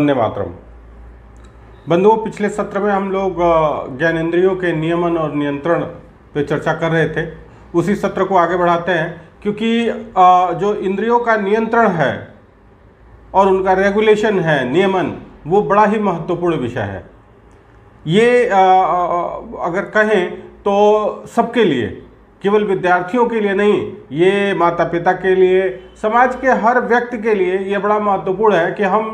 वंदे मातरम। बंधुओं, पिछले सत्र में हम लोग ज्ञानेंद्रियों के नियमन और नियंत्रण पे चर्चा कर रहे थे। उसी सत्र को आगे बढ़ाते हैं, क्योंकि जो इंद्रियों का नियंत्रण है और उनका रेगुलेशन है, नियमन, वो बड़ा ही महत्वपूर्ण विषय है। ये अगर कहें तो सबके लिए, केवल विद्यार्थियों के लिए नहीं, ये माता पिता के लिए, समाज के हर व्यक्ति के लिए ये बड़ा महत्वपूर्ण है कि हम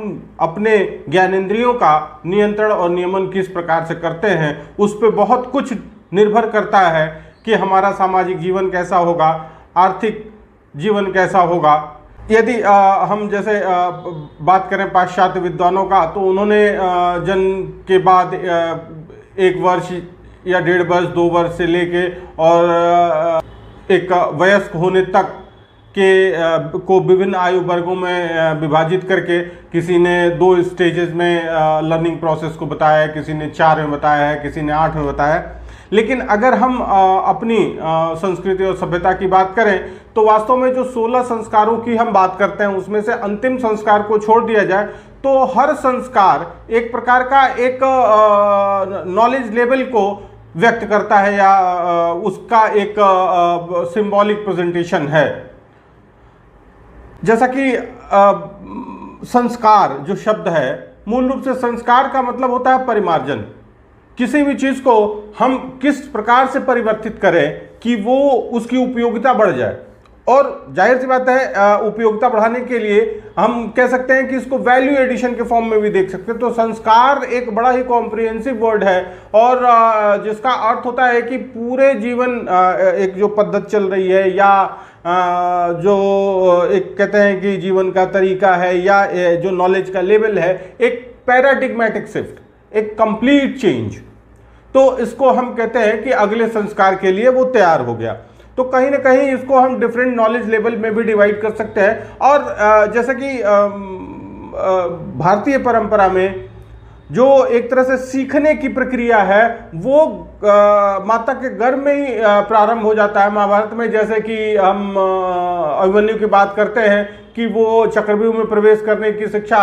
अपने ज्ञानेंद्रियों का नियंत्रण और नियमन किस प्रकार से करते हैं। उस पर बहुत कुछ निर्भर करता है कि हमारा सामाजिक जीवन कैसा होगा, आर्थिक जीवन कैसा होगा। यदि हम जैसे बात करें पाश्चात्य विद्वानों का, तो उन्होंने जन्म के बाद 1 वर्ष या 1.5 वर्ष 2 वर्ष से लेके और एक वयस्क होने तक के को विभिन्न आयु वर्गों में विभाजित करके, किसी ने 2 स्टेजेस में लर्निंग प्रोसेस को बताया है, किसी ने 4 में बताया है, किसी ने 8 में बताया है। लेकिन अगर हम अपनी संस्कृति और सभ्यता की बात करें तो वास्तव में जो 16 संस्कारों की हम बात करते हैं, उसमें से अंतिम संस्कार को छोड़ दिया जाए तो हर संस्कार एक प्रकार का एक नॉलेज लेवल को व्यक्त करता है या उसका एक सिंबॉलिक प्रेजेंटेशन है। जैसा कि संस्कार जो शब्द है, मूल रूप से संस्कार का मतलब होता है परिमार्जन। किसी भी चीज को हम किस प्रकार से परिवर्तित करें कि वो उसकी उपयोगिता बढ़ जाए। और जाहिर सी बात है, उपयोगिता बढ़ाने के लिए हम कह सकते हैं कि इसको वैल्यू एडिशन के फॉर्म में भी देख सकते हैं। तो संस्कार एक बड़ा ही कॉम्प्रिहेंसिव वर्ड है और जिसका अर्थ होता है कि पूरे जीवन एक जो पद्धति चल रही है या जो एक कहते हैं कि जीवन का तरीका है या जो नॉलेज का लेवल है, एक पैराडिग्मेटिक शिफ्ट, एक कंप्लीट चेंज। तो इसको हम कहते हैं कि अगले संस्कार के लिए वो तैयार हो गया। तो कहीं ना कहीं इसको हम डिफरेंट नॉलेज लेवल में भी डिवाइड कर सकते हैं। और जैसा कि भारतीय परंपरा में जो एक तरह से सीखने की प्रक्रिया है वो माता के गर्भ में ही प्रारंभ हो जाता है। महाभारत में जैसे कि हम अभिमन्यु की बात करते हैं कि वो चक्रव्यूह में प्रवेश करने की शिक्षा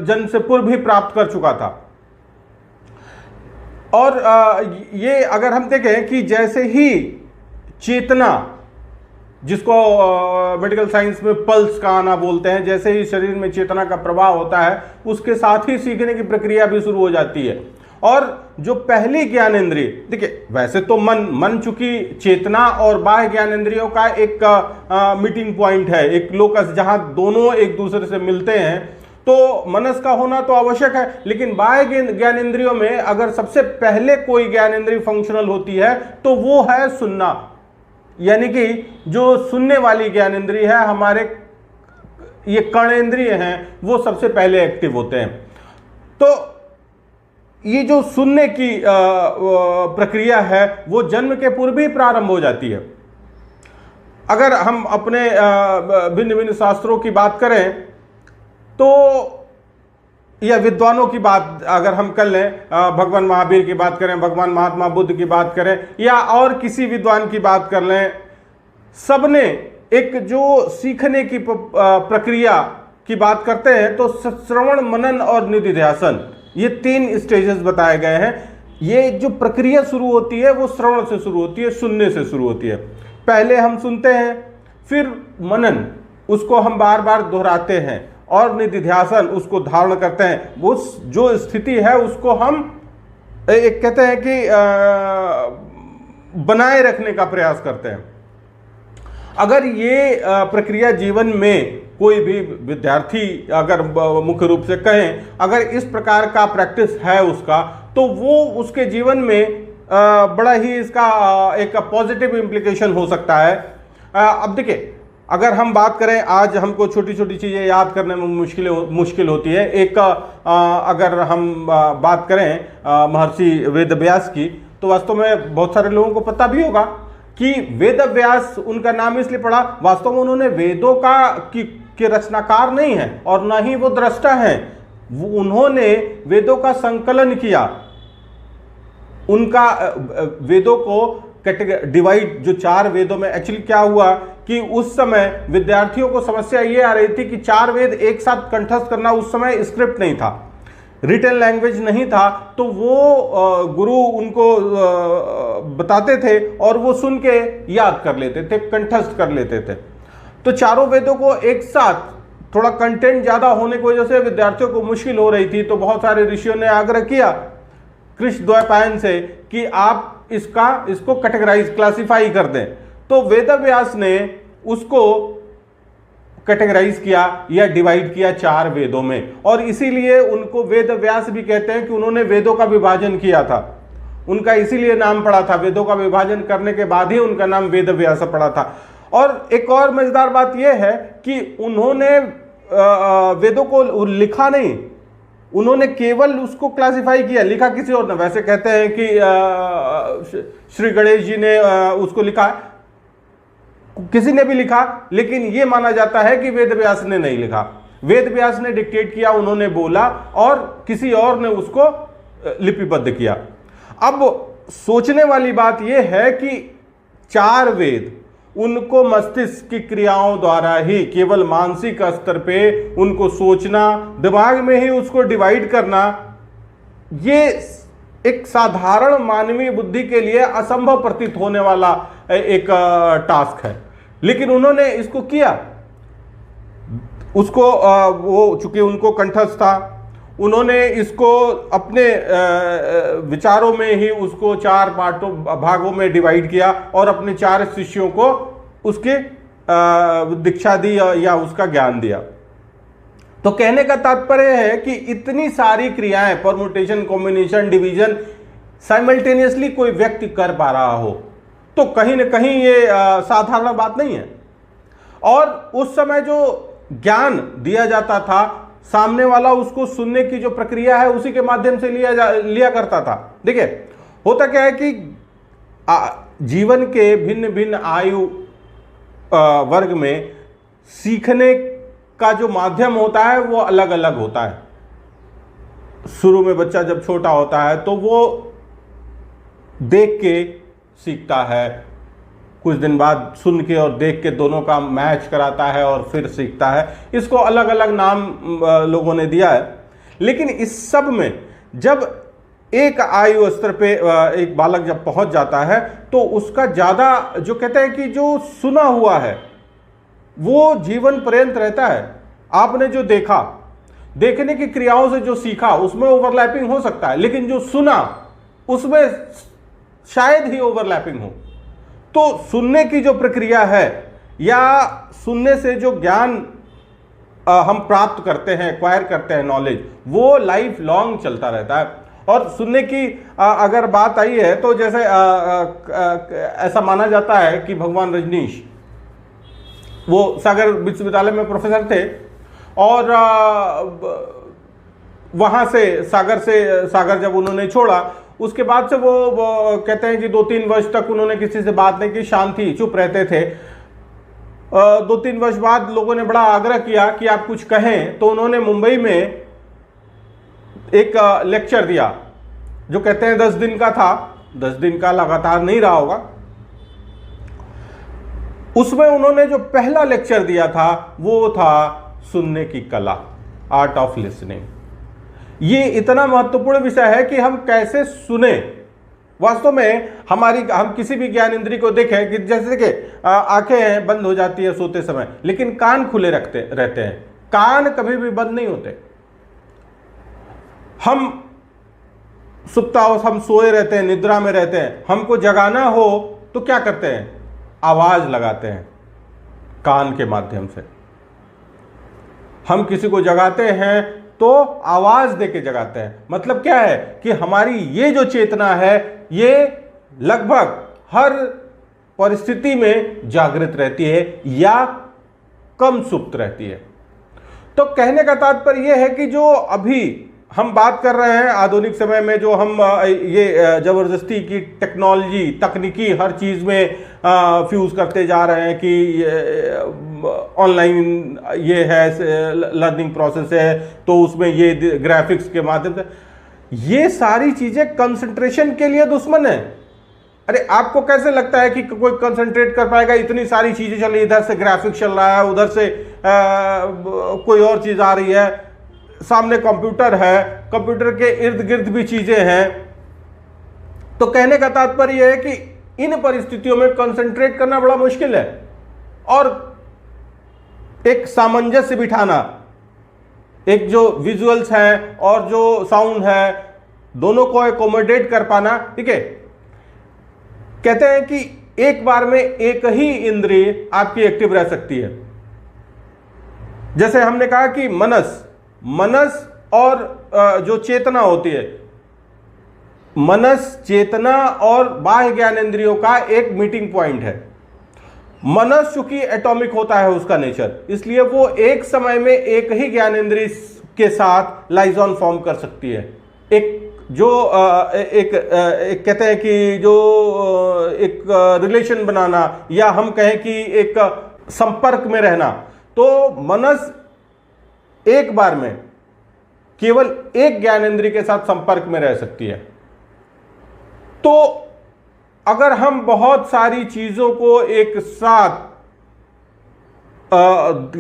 जन्म से पूर्व ही प्राप्त कर चुका था। और ये अगर हम देखें कि जैसे ही चेतना, जिसको मेडिकल साइंस में पल्स का आना बोलते हैं, जैसे ही शरीर में चेतना का प्रवाह होता है, उसके साथ ही सीखने की प्रक्रिया भी शुरू हो जाती है। और जो पहली ज्ञानेंद्रिय, देखिए वैसे तो मन चूंकि चेतना और बाह्य ज्ञानेंद्रियों का एक मीटिंग पॉइंट है, एक लोकस जहां दोनों एक दूसरे से मिलते हैं, तो मनस का होना तो आवश्यक है। लेकिन बाह्य ज्ञानेंद्रियों में अगर सबसे पहले कोई ज्ञानेंद्रिय फंक्शनल होती है तो वो है सुनना। यानी कि जो सुनने वाली ज्ञानेंद्रिय है, हमारे ये कर्णेंद्रिय हैं, वो सबसे पहले एक्टिव होते हैं। तो ये जो सुनने की प्रक्रिया है वो जन्म के पूर्व ही प्रारंभ हो जाती है। अगर हम अपने भिन्न भिन्न शास्त्रों की बात करें तो, या विद्वानों की बात अगर हम कर लें, भगवान महावीर की बात करें, भगवान महात्मा बुद्ध की बात करें, या और किसी विद्वान की बात कर लें, सबने एक जो सीखने की प्रक्रिया की बात करते हैं तो श्रवण, मनन और निधिध्यासन, ये 3 स्टेजेस बताए गए हैं। ये जो प्रक्रिया शुरू होती है वो श्रवण से शुरू होती है, सुनने से शुरू होती है। पहले हम सुनते हैं, फिर मनन, उसको हम बार बार दोहराते हैं, और निधिध्यासन, उसको धारण करते हैं। वो जो स्थिति है उसको हम एक कहते हैं कि बनाए रखने का प्रयास करते हैं। अगर ये प्रक्रिया जीवन में कोई भी विद्यार्थी अगर मुख्य रूप से कहें, अगर इस प्रकार का प्रैक्टिस है उसका, तो वो उसके जीवन में बड़ा ही इसका एक पॉजिटिव इम्प्लीकेशन हो सकता है। अब देखिए, अगर हम बात करें, आज हमको छोटी छोटी चीज़ें याद करने में मुश्किल होती है। एक अगर हम बात करें महर्षि वेदव्यास की, तो वास्तव में बहुत सारे लोगों को पता भी होगा कि वेदव्यास उनका नाम इसलिए पड़ा, वास्तव में उन्होंने वेदों के रचनाकार नहीं है और न ही वो दृष्टा हैं। उन्होंने वेदों का संकलन किया, उनका वेदों को डिवाइड जो 4 वेदों में, एक्चुअली क्या हुआ कि उस समय विद्यार्थियों को समस्या ये आ रही थी कि 4 वेद एक साथ कंठस्थ करना, उस समय स्क्रिप्ट नहीं था, रिटन लैंग्वेज नहीं था, तो वो गुरु उनको बताते थे और वो सुन के याद कर लेते थे, कंठस्थ कर लेते थे। तो चारों वेदों को एक साथ थोड़ा कंटेंट ज़्यादा होने की वजह से विद्यार्थियों को मुश्किल हो रही थी, तो बहुत सारे ऋषियों ने आग्रह किया कृष्णद्वैपायन से कि आप इसको कैटेगराइज, क्लासिफाई कर दें। तो वेदव्यास ने उसको कैटेगराइज किया या डिवाइड किया 4 वेदों में, और इसीलिए उनको वेदव्यास भी कहते हैं कि उन्होंने वेदों का विभाजन किया था। उनका इसीलिए नाम पड़ा था, वेदों का विभाजन करने के बाद ही उनका नाम वेदव्यास पड़ा था। और एक और मजेदार बात यह है कि उन्होंने वेदों को लिखा नहीं, उन्होंने केवल उसको क्लासिफाई किया, लिखा किसी और ने। वैसे कहते हैं कि श्री गणेश जी ने उसको लिखा, किसी ने भी लिखा, लेकिन यह माना जाता है कि वेदव्यास ने नहीं लिखा। वेदव्यास ने डिक्टेट किया, उन्होंने बोला और किसी और ने उसको लिपिबद्ध किया। अब सोचने वाली बात यह है कि 4 वेद उनको मस्तिष्क की क्रियाओं द्वारा ही, केवल मानसिक स्तर पे उनको सोचना, दिमाग में ही उसको डिवाइड करना, ये एक साधारण मानवीय बुद्धि के लिए असंभव प्रतीत होने वाला एक टास्क है। लेकिन उन्होंने इसको किया। उसको वो चूंकि उनको कंठस्थ था, उन्होंने इसको अपने विचारों में ही उसको 4 भागों में डिवाइड किया और अपने 4 शिष्यों को उसके दीक्षा दी या उसका ज्ञान दिया। तो कहने का तात्पर्य है कि इतनी सारी क्रियाएं, परमुटेशन, कॉम्बिनेशन, डिवीजन, साइमल्टेनियसली कोई व्यक्ति कर पा रहा हो, तो कहीं ना कहीं ये साधारण बात नहीं है। और उस समय जो ज्ञान दिया जाता था, सामने वाला उसको सुनने की जो प्रक्रिया है उसी के माध्यम से लिया करता था। देखिए, होता क्या है कि जीवन के भिन्न भिन्न आयु वर्ग में सीखने का जो माध्यम होता है वो अलग अलग होता है। शुरू में बच्चा जब छोटा होता है तो वो देख के सीखता है, कुछ दिन बाद सुन के और देख के दोनों का मैच कराता है और फिर सीखता है। इसको अलग अलग नाम लोगों ने दिया है। लेकिन इस सब में जब एक आयु स्तर पे एक बालक जब पहुंच जाता है तो उसका ज़्यादा, जो कहते हैं कि जो सुना हुआ है वो जीवन पर्यंत रहता है। आपने जो देखा, देखने की क्रियाओं से जो सीखा उसमें ओवरलैपिंग हो सकता है, लेकिन जो सुना उसमें शायद ही ओवरलैपिंग हो। तो सुनने की जो प्रक्रिया है या सुनने से जो ज्ञान हम प्राप्त करते हैं, एक्वायर करते हैं नॉलेज, वो लाइफ लॉन्ग चलता रहता है। और सुनने की अगर बात आई है तो जैसे ऐसा माना जाता है कि भगवान रजनीश वो सागर विश्वविद्यालय में प्रोफेसर थे और वहाँ से सागर जब उन्होंने छोड़ा उसके बाद से वो कहते हैं कि 2-3 वर्ष तक उन्होंने किसी से बात नहीं की, शांति, चुप रहते थे। 2-3 वर्ष बाद लोगों ने बड़ा आग्रह किया कि आप कुछ कहें, तो उन्होंने मुंबई में एक लेक्चर दिया जो कहते हैं 10 दिन का था। 10 दिन का लगातार नहीं रहा होगा। उसमें उन्होंने जो पहला लेक्चर दिया था वो था सुनने की कला, आर्ट ऑफ लिसनिंग। ये इतना महत्वपूर्ण विषय है कि हम कैसे सुने। वास्तव में हम किसी भी ज्ञान इंद्रिय को देखें कि जैसे कि आंखें बंद हो जाती है सोते समय, लेकिन कान खुले रहते हैं। कान कभी भी बंद नहीं होते। हम सुप्तावस्था, हम सोए रहते हैं, निद्रा में रहते हैं। हमको जगाना हो तो क्या करते हैं? आवाज लगाते हैं कान के माध्यम से। हम किसी को जगाते हैं तो आवाज देके जगाते हैं। मतलब क्या है कि हमारी ये जो चेतना है ये लगभग हर परिस्थिति में जागृत रहती है या कम सुप्त रहती है। तो कहने का तात्पर्य यह है कि जो अभी हम बात कर रहे हैं आधुनिक समय में, जो हम ये जबरदस्ती की टेक्नोलॉजी, तकनीकी हर चीज़ में फ्यूज़ करते जा रहे हैं कि ऑनलाइन ये है, लर्निंग प्रोसेस है, तो उसमें ये ग्राफिक्स के माध्यम से, ये सारी चीज़ें कंसंट्रेशन के लिए दुश्मन है। अरे आपको कैसे लगता है कि कोई कंसंट्रेट कर पाएगा? इतनी सारी चीजें चल रही है, इधर से ग्राफिक्स चल रहा है, उधर से कोई और चीज आ रही है, सामने कंप्यूटर है, कंप्यूटर के इर्द गिर्द भी चीजें हैं। तो कहने का तात्पर्य यह है कि इन परिस्थितियों में कंसंट्रेट करना बड़ा मुश्किल है और एक सामंजस्य बिठाना, एक जो विजुअल्स हैं और जो साउंड है, दोनों को एकोमोडेट कर पाना। ठीक है, कहते हैं कि एक बार में एक ही इंद्रिय आपकी एक्टिव रह सकती है। जैसे हमने कहा कि मनस और जो चेतना होती है, मनस, चेतना और बाह्य ज्ञानेंद्रियों का एक मीटिंग पॉइंट है। मनस चूंकि एटॉमिक होता है उसका नेचर, इसलिए वो एक समय में एक ही ज्ञानेंद्रिय के साथ लाइजॉन फॉर्म कर सकती है। एक जो एक कहते हैं कि जो एक रिलेशन बनाना, या हम कहें कि एक संपर्क में रहना, तो मनस एक बार में केवल एक ज्ञानेंद्रिय के साथ संपर्क में रह सकती है। तो अगर हम बहुत सारी चीजों को एक साथ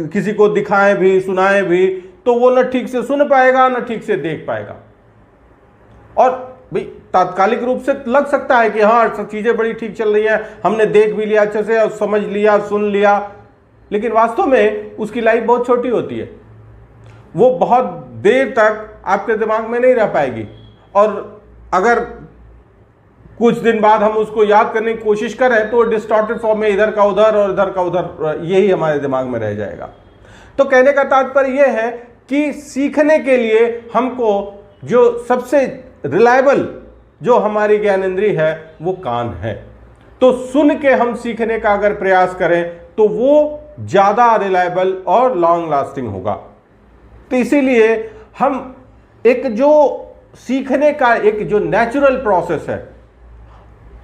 किसी को दिखाएं भी, सुनाएं भी, तो वो न ठीक से सुन पाएगा न ठीक से देख पाएगा। और भाई तात्कालिक रूप से लग सकता है कि हाँ सब चीजें बड़ी ठीक चल रही हैं, हमने देख भी लिया अच्छे से और समझ लिया, सुन लिया, लेकिन वास्तव में उसकी लाइफ बहुत छोटी होती है। वो बहुत देर तक आपके दिमाग में नहीं रह पाएगी, और अगर कुछ दिन बाद हम उसको याद करने की कोशिश करें तो डिस्टॉर्टेड फॉर्म में इधर का उधर और इधर का उधर, यही हमारे दिमाग में रह जाएगा। तो कहने का तात्पर्य यह है कि सीखने के लिए हमको जो सबसे रिलायबल जो हमारी ज्ञानेंद्रिय है वो कान है। तो सुन के हम सीखने का अगर प्रयास करें तो वो ज्यादा रिलायबल और लॉन्ग लास्टिंग होगा। तो इसीलिए हम एक जो सीखने का एक जो नेचुरल प्रोसेस है,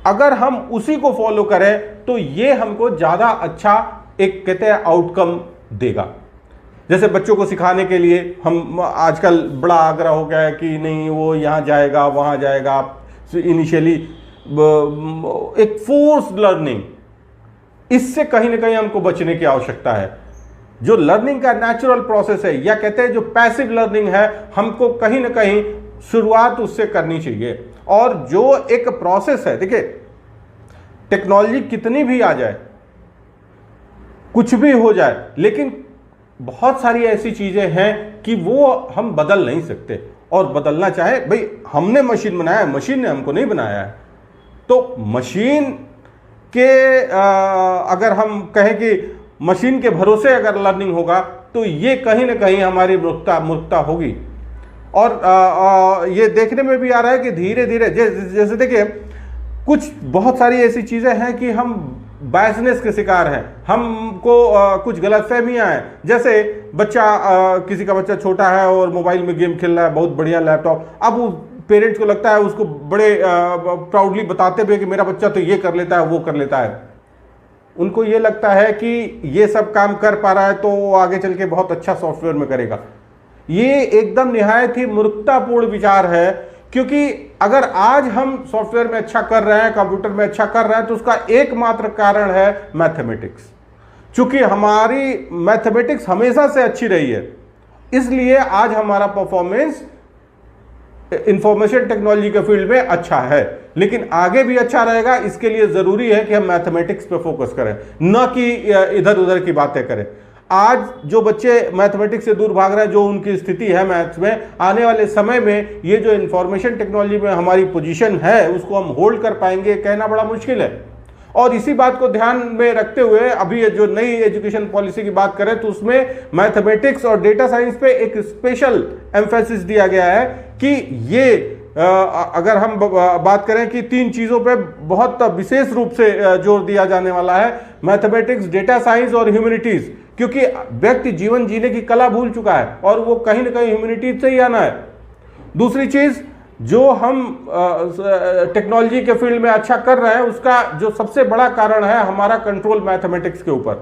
अगर हम उसी को फॉलो करें तो ये हमको ज्यादा अच्छा एक कहते हैं आउटकम देगा। जैसे बच्चों को सिखाने के लिए हम आजकल बड़ा आग्रह हो गया है कि नहीं वो यहाँ जाएगा वहाँ जाएगा, इनिशियली एक फोर्स्ड लर्निंग, इससे कहीं ना कहीं हमको बचने की आवश्यकता है। जो लर्निंग का नेचुरल प्रोसेस है, या कहते हैं जो पैसिव लर्निंग है, हमको कहीं ना कहीं शुरुआत उससे करनी चाहिए। और जो एक प्रोसेस है, देखिए टेक्नोलॉजी कितनी भी आ जाए, कुछ भी हो जाए, लेकिन बहुत सारी ऐसी चीजें हैं कि वो हम बदल नहीं सकते, और बदलना चाहे भाई हमने मशीन बनाया है, मशीन ने हमको नहीं बनाया है। तो मशीन के अगर हम कहें कि मशीन के भरोसे अगर लर्निंग होगा तो ये कहीं ना कहीं हमारी मूर्खता होगी। और ये देखने में भी आ रहा है कि धीरे धीरे जैसे देखिए कुछ बहुत सारी ऐसी चीज़ें हैं कि हम बायसनेस के शिकार हैं, हमको कुछ गलतफहमियां हैं। जैसे बच्चा किसी का बच्चा छोटा है और मोबाइल में गेम खेल रहा है, बहुत बढ़िया लैपटॉप, अब वो पेरेंट्स को लगता है, उसको बड़े प्राउडली बताते हुए कि मेरा बच्चा तो ये कर लेता है वो कर लेता है। उनको ये लगता है कि ये सब काम कर पा रहा है तो वो आगे चल के बहुत अच्छा सॉफ्टवेयर में करेगा। ये एकदम निहायत ही मूर्खतापूर्ण विचार है, क्योंकि अगर आज हम सॉफ्टवेयर में अच्छा कर रहे हैं, कंप्यूटर में अच्छा कर रहे हैं, तो उसका एकमात्र कारण है मैथमेटिक्स। चूंकि हमारी मैथमेटिक्स हमेशा से अच्छी रही है, इसलिए आज हमारा परफॉर्मेंस इंफॉर्मेशन टेक्नोलॉजी के फील्ड में अच्छा है, लेकिन आगे भी अच्छा रहेगा। इसके लिए जरूरी है कि हम मैथमेटिक्स पे फोकस करें, न कि इधर उधर की बातें करें। आज जो बच्चे मैथमेटिक्स से दूर भाग रहे हैं, जो उनकी स्थिति है मैथ्स में, आने वाले समय में ये जो इंफॉर्मेशन टेक्नोलॉजी में हमारी पोजीशन है उसको हम होल्ड कर पाएंगे, कहना बड़ा मुश्किल है। और इसी बात को ध्यान में रखते हुए अभी ये जो नई एजुकेशन पॉलिसी की बात करें तो उसमें मैथमेटिक्स और डेटा साइंस पे एक स्पेशल एम्फेसिस दिया गया है कि ये अगर हम बात करें कि 3 चीज़ों पे बहुत विशेष रूप से जोर दिया जाने वाला है, मैथमेटिक्स, डेटा साइंस और ह्यूमैनिटीज, क्योंकि व्यक्ति जीवन जीने की कला भूल चुका है और वो कहीं ना कहीं ह्यूमैनिटीज से ही आना है। दूसरी चीज़, जो हम टेक्नोलॉजी के फील्ड में अच्छा कर रहे हैं उसका जो सबसे बड़ा कारण है हमारा कंट्रोल मैथमेटिक्स के ऊपर।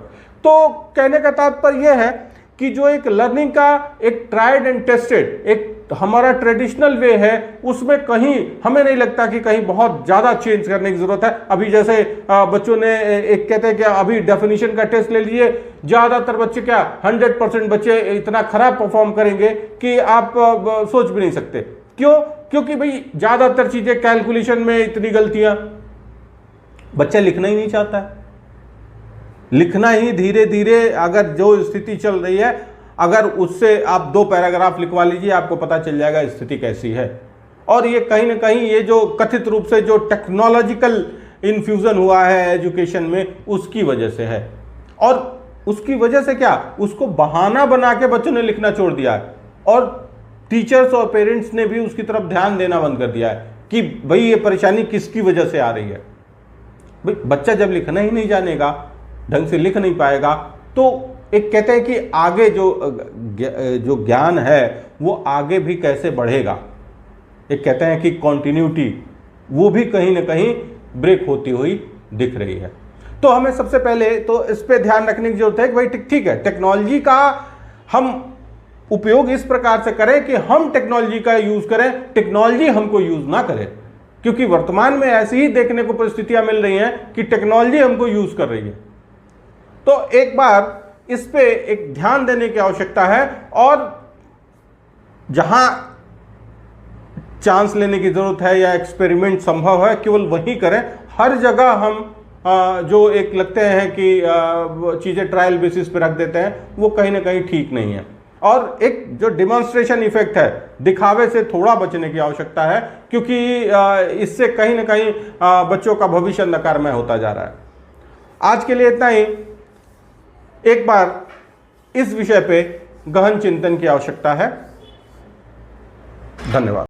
तो कहने का तात्पर्य यह है कि जो एक लर्निंग का एक ट्राइड एंड टेस्टेड एक हमारा ट्रेडिशनल वे है, उसमें कहीं हमें नहीं लगता कि कहीं बहुत ज़्यादा चेंज करने की ज़रूरत है। अभी जैसे बच्चों ने एक कहते हैं कि अभी डेफिनेशन का टेस्ट ले लीजिए, ज़्यादातर बच्चे क्या 100% बच्चे इतना खराब परफॉर्म करेंगे कि आप सोच भी नहीं सकते। क्यों? क्योंकि भाई ज़्यादातर चीज़ें कैलकुलेशन में इतनी गलतियाँ, बच्चा लिखना ही नहीं चाहता है। लिखना ही धीरे धीरे अगर जो स्थिति चल रही है, अगर उससे आप 2 पैराग्राफ लिखवा लीजिए, आपको पता चल जाएगा स्थिति कैसी है। और ये कहीं ना कहीं ये जो कथित रूप से जो टेक्नोलॉजिकल इन्फ्यूजन हुआ है एजुकेशन में, उसकी वजह से है। और उसकी वजह से क्या, उसको बहाना बना के बच्चों ने लिखना छोड़ दिया है, और टीचर्स और पेरेंट्स ने भी उसकी तरफ ध्यान देना बंद कर दिया है कि भाई ये परेशानी किसकी वजह से आ रही है। भाई बच्चा जब लिखना ही नहीं जानेगा, ढंग से लिख नहीं पाएगा, तो एक कहते हैं कि आगे जो ज्ञान है वो आगे भी कैसे बढ़ेगा। एक कहते हैं कि कॉन्टिन्यूटी वो भी कहीं ना कहीं ब्रेक होती हुई दिख रही है। तो हमें सबसे पहले तो इस पे ध्यान रखने की जरूरत है कि भाई ठीक है, टेक्नोलॉजी का हम उपयोग इस प्रकार से करें कि हम टेक्नोलॉजी का यूज करें, टेक्नोलॉजी हमको यूज ना करे। क्योंकि वर्तमान में ऐसी ही देखने को परिस्थितियां मिल रही हैं कि टेक्नोलॉजी हमको यूज कर रही है। तो एक बार इस पे एक ध्यान देने की आवश्यकता है, और जहां चांस लेने की जरूरत है या एक्सपेरिमेंट संभव है, केवल वही करें। हर जगह हम जो एक लगते हैं कि चीजें ट्रायल बेसिस पे रख देते हैं, वो कहीं ना कहीं ठीक नहीं है। और एक जो डिमॉन्स्ट्रेशन इफेक्ट है, दिखावे से थोड़ा बचने की आवश्यकता है, क्योंकि इससे कहीं ना कहीं बच्चों का भविष्य अंधकारमय होता जा रहा है। आज के लिए इतना ही। एक बार इस विषय पे गहन चिंतन की आवश्यकता है। धन्यवाद।